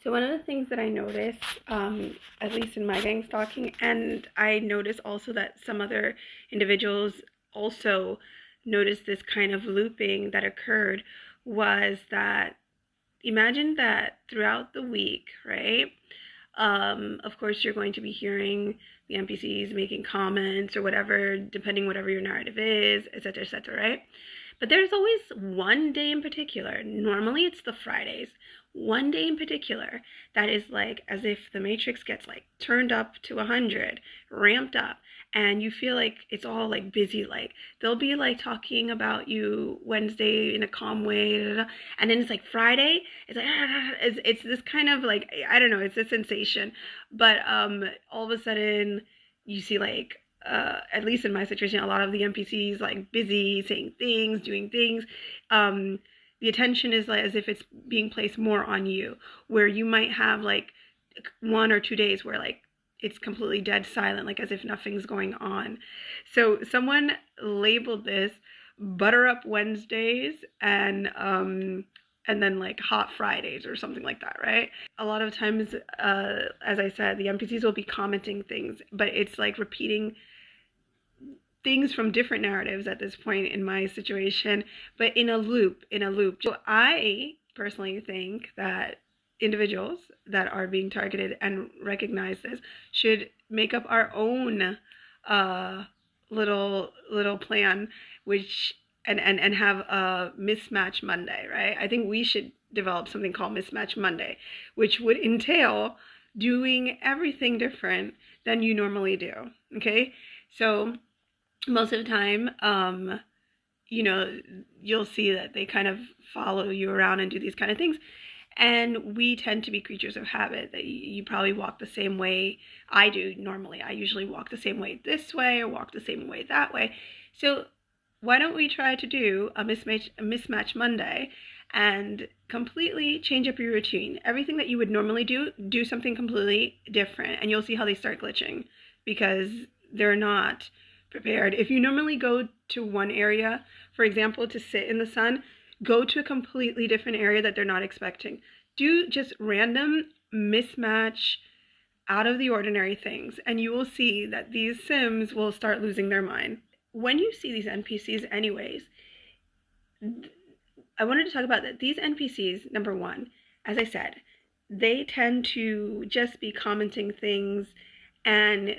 So one of the things that I notice, at least in my gang stalking, and I notice also that some other individuals also noticed this kind of looping that occurred, was that imagine that throughout the week, right? Of course, you're going to be hearing the NPCs making comments or whatever, depending whatever your narrative is, etc., right? But there's always one day in particular. Normally, it's the Fridays. One day in particular that is like as if the Matrix gets like turned up to 100, ramped up, and you feel like it's all like busy. Like they'll be like talking about you Wednesday in a calm way, and then it's like Friday. It's like it's this kind of like, I don't know. It's a sensation, but all of a sudden you see like at least in my situation, a lot of the NPCs like busy saying things, doing things. The attention is like as if it's being placed more on you, where you might have like 1 or 2 days where like it's completely dead silent, like as if nothing's going on. So someone labeled this butter up Wednesdays and then like hot Fridays or something like that, right? A lot of times, as I said, the NPCs will be commenting things, but it's like repeating things from different narratives at this point in my situation, but in a loop. So I personally think that individuals that are being targeted and recognize this should make up our own little plan, which and have a mismatch Monday, right? I think we should develop something called mismatch Monday, which would entail doing everything different than you normally do. Okay, so most of the time, you'll see that they kind of follow you around and do these kind of things. And we tend to be creatures of habit, that you probably walk the same way I do normally. I usually walk the same way this way or walk the same way that way. So why don't we try to do a mismatch Monday and completely change up your routine? Everything that you would normally do something completely different, and you'll see how they start glitching because they're not prepared. If you normally go to one area, for example, to sit in the sun, go to a completely different area that they're not expecting. Do just random mismatch, out of the ordinary things, and you will see that these Sims will start losing their mind. When you see these NPCs anyways, I wanted to talk about that these NPCs, number one, as I said, they tend to just be commenting things, and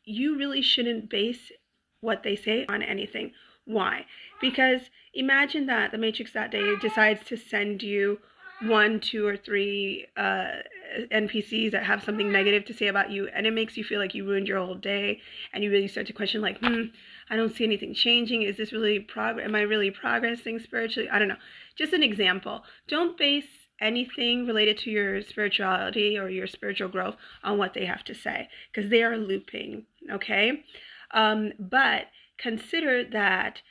you really shouldn't base what they say on anything. Why? Because imagine that the Matrix that day decides to send you 1, 2, or 3 NPCs that have something negative to say about you, and it makes you feel like you ruined your whole day, and you really start to question like, I don't see anything changing. Is this really am I really progressing spiritually? I don't know. Just an example. Don't base anything related to your spirituality or your spiritual growth on what they have to say, because they are looping, okay? But consider that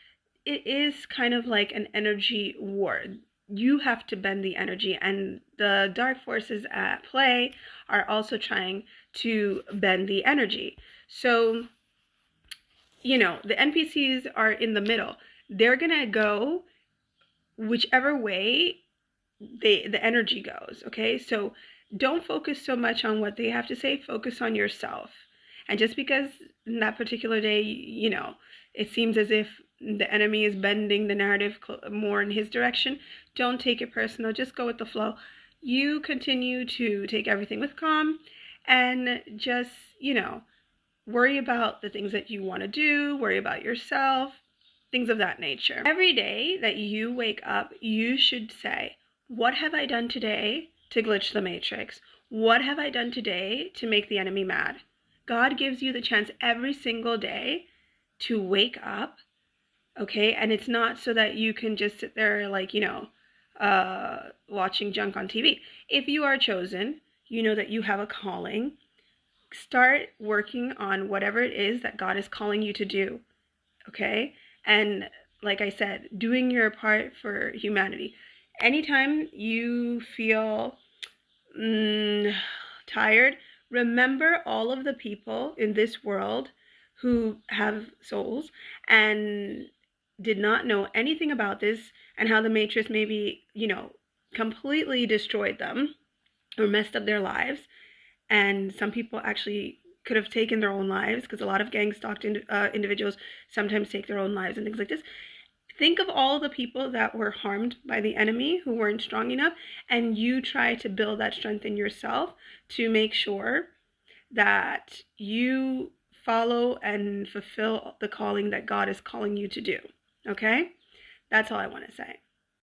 it is kind of like an energy war. You have to bend the energy, and the dark forces at play are also trying to bend the energy. So, the NPCs are in the middle. They're gonna go whichever way the energy goes, okay? So don't focus so much on what they have to say, focus on yourself. And just because in that particular day, it seems as if the enemy is bending the narrative more in his direction, don't take it personal. Just go with the flow. You continue to take everything with calm and just, worry about the things that you want to do, worry about yourself, things of that nature. Every day that you wake up, you should say, what have I done today to glitch the Matrix? What have I done today to make the enemy mad? God gives you the chance every single day to wake up, okay? And it's not so that you can just sit there like, watching junk on TV. If you are chosen, you know that you have a calling. Start working on whatever it is that God is calling you to do, okay? And like I said, doing your part for humanity. Anytime you feel tired, remember all of the people in this world who have souls and did not know anything about this, and how the Matrix maybe, completely destroyed them. or messed up their lives. And some people actually could have taken their own lives, because a lot of gang-stalked individuals sometimes take their own lives and things like this. Think of all the people that were harmed by the enemy who weren't strong enough, and you try to build that strength in yourself to make sure that you follow and fulfill the calling that God is calling you to do. Okay? That's all I want to say.